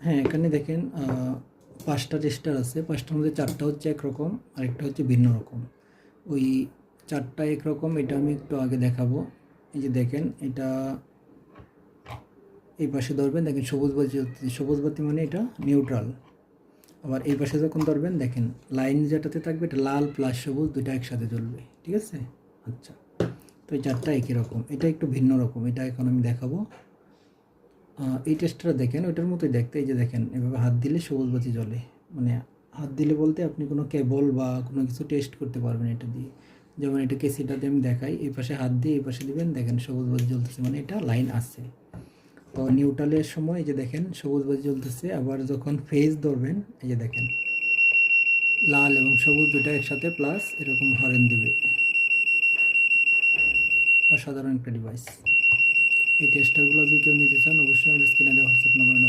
হ্যাঁ, এখানে দেখেন ৫টা রেজিস্টার আছে। ৫টার মধ্যে ৪টা হচ্ছে একরকম, আরেকটা হচ্ছে ভিন্ন রকম। ওই ৪টা একরকম, এটা আমি একটু আগে দেখাবো। এই যে দেখেন, এটা এই পাশে ধরবেন, দেখেন সবুজ বাতি জ্বলতেছে। সবুজ বাতি মানে এটা নিউট্রাল। আবার এই পাশে যখন ধরবেন, দেখেন লাইন যেটাতে থাকবে এটা লাল প্লাস সবুজ দুইটা একসাথে জ্বলবে। ঠিক আছে? আচ্ছা, তো এই ৪টা একই রকম, এটা একটু ভিন্ন রকম, এটা এখন আমি দেখাবো। এই টেস্টটা দেখেন, ওইটার মতোই দেখতে। এই যে দেখেন, এভাবে হাত দিলে সবুজ বাতি জ্বলে। মানে হাত দিলে বলতে আপনি কোনো কেবল বা কোনো কিছু টেস্ট করতে পারবেন এটা দিয়ে। যেমন এটা কেসিটাতে আমি দেখাই, এই পাশে হাত দিয়ে এই পাশে দিবেন, দেখেন সবুজ বাতি জ্বলতেছে, মানে এটা লাইন আছে। তো নিউট্রালের সময় এই যে দেখেন সবুজ বাতি জ্বলতেছে। আবার যখন ফেজ ধরবেন, এই যে দেখেন লাল এবং সবুজ দুটো একসাথে প্লাস এরকম হরেন দিবে। অসাধারণ একটা ডিভাইস। এই টেস্টারগুলো যদি কেউ নিতে চান, অবশ্যই আমাদের স্ক্রিনে দেওয়া হোয়াটসঅ্যাপ নম্বরে